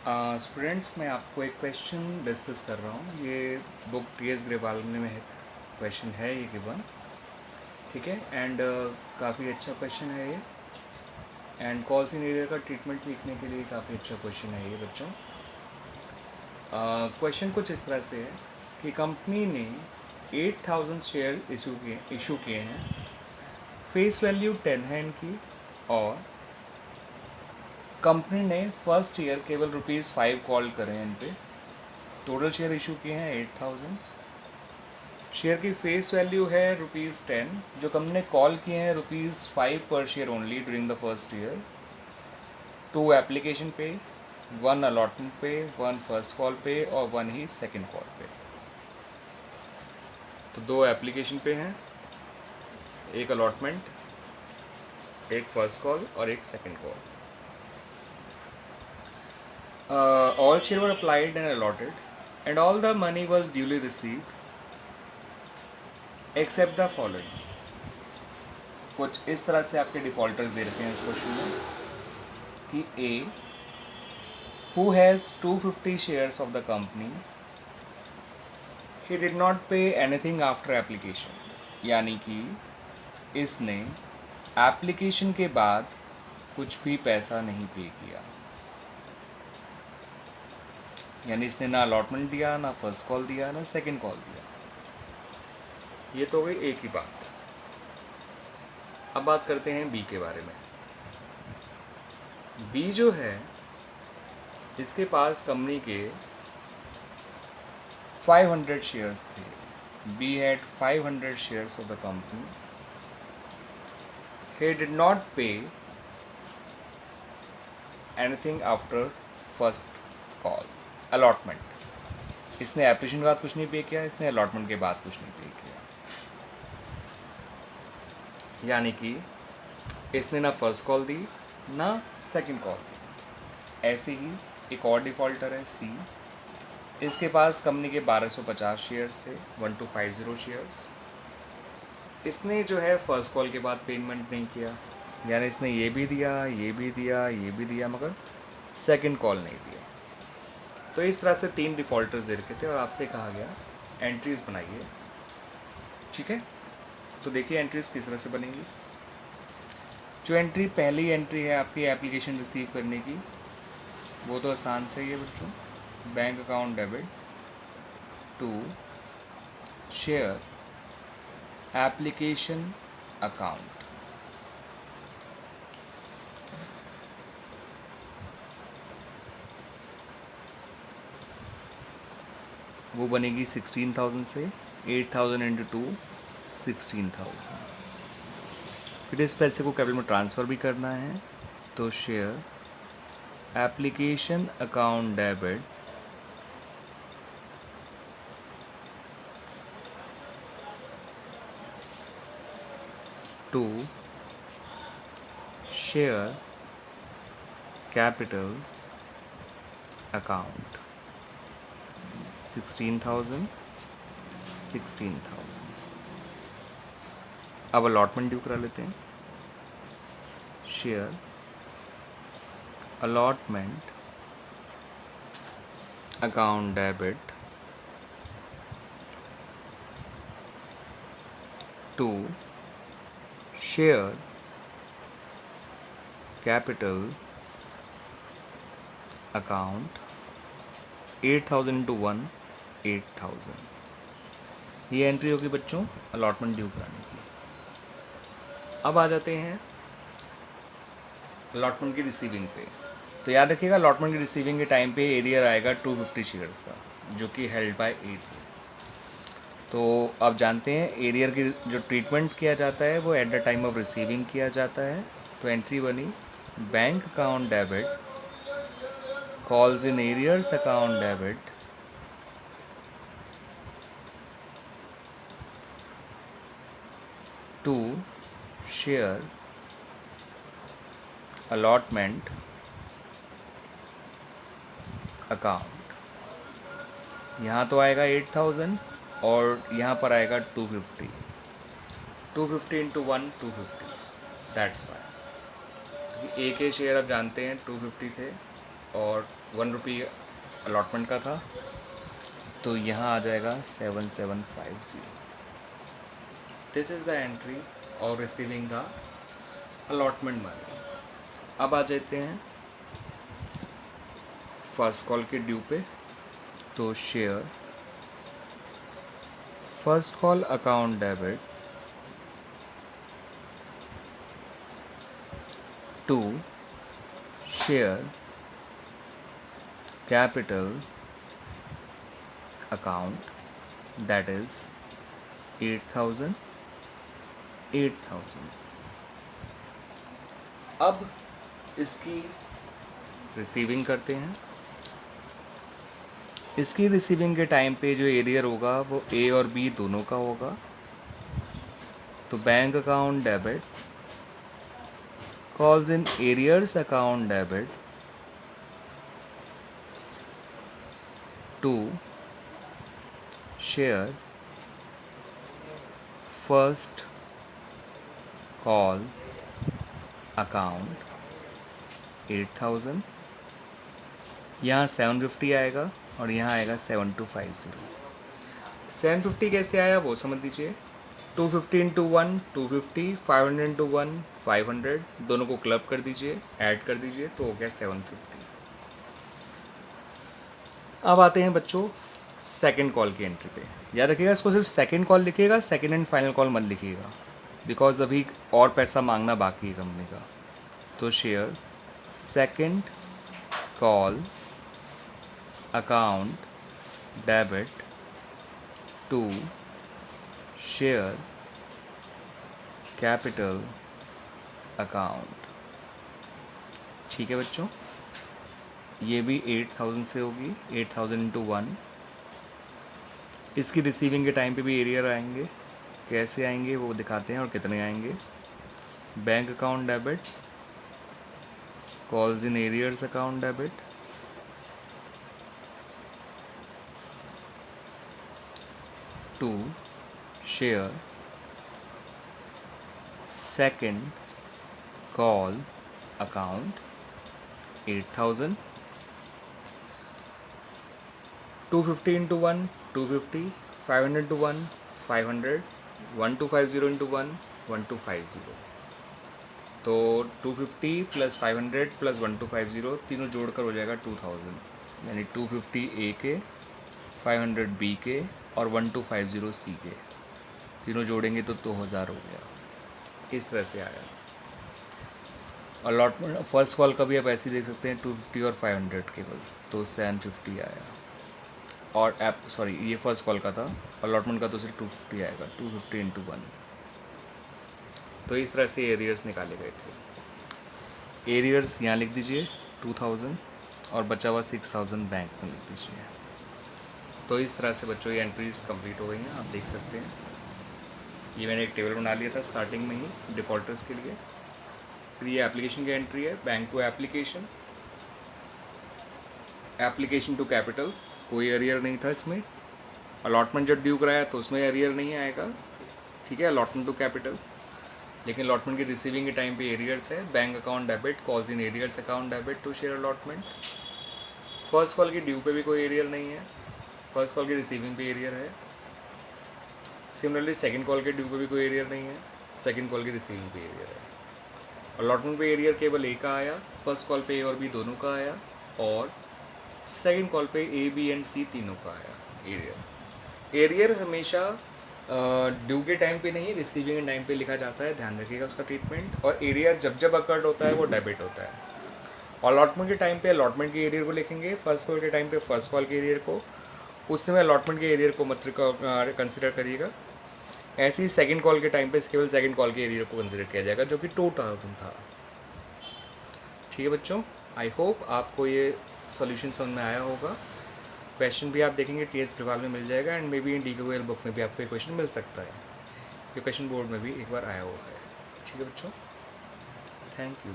Students, मैं आपको एक क्वेश्चन डिस्कस कर रहा हूँ। ये बुक टी.एस. ग्रेवाल में क्वेश्चन है ये गिवन, ठीक है। एंड काफ़ी अच्छा क्वेश्चन है ये। एंड कॉल्स इन एरिया का ट्रीटमेंट सीखने के लिए काफ़ी अच्छा क्वेश्चन है ये बच्चों। क्वेश्चन कुछ इस तरह से है कि कंपनी ने 8,000 शेयर इशू किए हैं। फेस वैल्यू 10 है इनकी, और कंपनी ने फर्स्ट ईयर केवल ₹5 कॉल करे हैं इन पे। टोटल शेयर इशू किए हैं 8,000। शेयर की फेस वैल्यू है ₹10, जो कंपनी ने कॉल किए हैं ₹5 पर share only during the first year. 2 application पे, 1 अलॉटमेंट पे, 1 फर्स्ट कॉल पे और 1 ही सेकेंड कॉल पे। तो 2 एप्लीकेशन पे हैं, एक अलॉटमेंट, एक फर्स्ट कॉल और एक second call. All shares were applied and allotted, and all the money was duly received, except the following. कुछ इस तरह से आपके डिफॉल्टर्स दे रखे हैं इस क्वेश्चन में कि ए, who has 250 shares of the company, he did not pay anything after application. यानी कि इसने एप्लीकेशन के बाद कुछ भी पैसा नहीं पे किया। यानी इसने ना अलॉटमेंट दिया, ना फर्स्ट कॉल दिया, ना सेकंड कॉल दिया। ये तो हो गई एक ही बात। अब बात करते हैं बी के बारे में। बी जो है, इसके पास कंपनी के 500 शेयर्स थे। B had 500 shares of the company. He did not pay anything after first call allotment. इसने एप्लीकेशन के बाद कुछ नहीं पे किया, इसने अलॉटमेंट के बाद कुछ नहीं पे किया। यानी कि इसने ना फर्स्ट कॉल दी, ना सेकंड कॉल दी। ऐसे ही एक और डिफ़ॉल्टर है सी। इसके पास कंपनी के 1250 शेयर्स थे, 1250 शेयर्स। इसने जो है फर्स्ट कॉल के बाद पेमेंट नहीं किया। यानी इसने ये भी दिया, ये भी दिया, ये भी दिया, मगर सेकंड कॉल नहीं दिया। तो इस तरह से 3 डिफ़ॉल्टर्स दे रखे थे और आपसे कहा गया एंट्रीज़ बनाइए, ठीक है। तो देखिए एंट्रीज़ किस तरह से बनेंगी। जो एंट्री पहली एंट्री है आपकी एप्लीकेशन रिसीव करने की, वो तो आसान से ही है बच्चों। Bank account debit to share application account. वो बनेगी 16,000 से। 8,000 इंटू 2 16,000। फिर इस पैसे को कैपिटल में ट्रांसफ़र भी करना है, तो share application account debit to share capital account. 16,000 16,000। अब अलॉटमेंट ड्यू करा लेते हैं। Share allotment account debit to share capital account. 8,000 into 1 8,000। ये एंट्री होगी बच्चों अलॉटमेंट ड्यू कराने की। अब आ जाते हैं अलॉटमेंट की रिसीविंग पे। तो याद रखिएगा अलॉटमेंट की रिसीविंग के टाइम पे एरियर आएगा 250 शेयर्स का, जो कि हेल्ड बाय ए थे। तो आप जानते हैं एरियर की जो ट्रीटमेंट किया जाता है वो at the time of receiving किया जाता है। तो एंट्री बनी bank account debit calls in arrears account debit to share allotment account. यहाँ तो आएगा 8,000 और यहाँ पर आएगा 250। 250 इंटू 1 250, दैट्स वाई। क्योंकि ए के शेयर आप जानते हैं 250 थे और ₹1 अलॉटमेंट का था, तो यहाँ आ जाएगा 7750। दिस इज़ द एंट्री और रिसीविंग द अलॉटमेंट मनी। अब आ जाते हैं फर्स्ट कॉल के ड्यू पे। तो share first call account debit to share capital account, that is 8,000। अब इसकी रिसीविंग करते हैं। इसकी रिसीविंग के टाइम पे जो एरियर होगा वो ए और बी दोनों का होगा। तो bank account debit calls in arrears account debit to share first call account 8,000। यहाँ 750 आएगा और यहाँ आएगा 7250। 750 कैसे आया वो समझ लीजिए। 250 इंटू 1 250, 500 इंटू 1 500, दोनों को क्लब कर दीजिए, ऐड कर दीजिए, तो हो गया 750। अब आते हैं बच्चों सेकंड कॉल की एंट्री पे। याद रखिएगा इसको सिर्फ सेकंड कॉल लिखिएगा, सेकंड एंड फाइनल कॉल मत लिखिएगा, बिकॉज अभी और पैसा मांगना बाकी है कंपनी का। तो share second call account debit to share capital account. ठीक है बच्चों, ये भी 8,000 से होगी, 8,000 इंटू 1। इसकी रिसीविंग के टाइम पे भी एरियर आएंगे, कैसे आएंगे वो दिखाते हैं और कितने आएंगे। Bank account debit calls in arrears account debit to share second call account 8,000। 250 into 1 250, 500 into 1 500, 1250 into 1 1250। तो 250 प्लस 500 प्लस 1250 तीनों जोड़कर हो जाएगा 2,000, यानी 250 ए के, 500 बी के और 1250 सी के, तीनों जोड़ेंगे तो 2,000 हो गया। इस तरह से आया। अलॉटमेंट फर्स्ट कॉल का भी आप ऐसे ही देख सकते हैं, 250 और 500 केवल, तो 750 आया। और ये फर्स्ट कॉल का था, अलॉटमेंट का तो सिर्फ 250 आएगा, 250 इंटू 1। तो इस तरह से एरियर्स निकाले गए थे। एरियर्स यहाँ लिख दीजिए 2,000 और बचा हुआ 6,000 बैंक में लिख दीजिए। तो इस तरह से बच्चों ये एंट्रीज कंप्लीट हो गई हैं, आप देख सकते हैं। ये मैंने एक टेबल बना लिया था स्टार्टिंग में ही डिफ़ॉल्टर्स के लिए। फिर ये एप्लीकेशन की एंट्री है, bank to application, application to capital, कोई एरियर नहीं था इसमें। अलॉटमेंट जब ड्यू कराया तो उसमें एरियर नहीं आएगा, ठीक है, अलॉटमेंट टू कैपिटल। लेकिन अलॉटमेंट की रिसीविंग के टाइम पे एरियर्स है। Bank account debit calls in arrears account debit to share allotment. First call की ड्यू पे भी कोई एरियर नहीं है, फर्स्ट कॉल की रिसीविंग पे एरियर है। सिमिलरली सेकंड कॉल के ड्यू पे भी कोई एरियर नहीं है, सेकंड कॉल की रिसीविंग पे एरियर है। अलॉटमेंट पे एरियर केवल ए का आया, फर्स्ट कॉल पे ए और बी दोनों का आया, और सेकंड कॉल पे ए बी एंड सी तीनों का आया एरियर। एरियर हमेशा ड्यू के टाइम पे नहीं, रिसीविंग के टाइम पे लिखा जाता है, ध्यान रखिएगा उसका ट्रीटमेंट। और एरियर जब जब अकर्ड होता है वो डेबिट होता है। अलॉटमेंट के टाइम पे अलॉटमेंट के एरियर को लिखेंगे, फर्स्ट कॉल के टाइम पे फर्स्ट कॉल के एरियर को, उस समय अलॉटमेंट के एरियर को मत कंसिडर करिएगा। ऐसे ही सेकंड कॉल के टाइम पे केवल सेकंड कॉल के एरियर को कंसिडर किया जाएगा, जो कि 2,000 था। ठीक है बच्चों, आई होप आपको ये सॉल्यूशन समझ में आया होगा। क्वेश्चन भी आप देखेंगे TS रिवाल में मिल जाएगा, and may be in DQL book में भी आपको ये क्वेश्चन मिल सकता है। ये क्वेश्चन बोर्ड में भी एक बार आया हुआ है। ठीक है बच्चों, थैंक यू।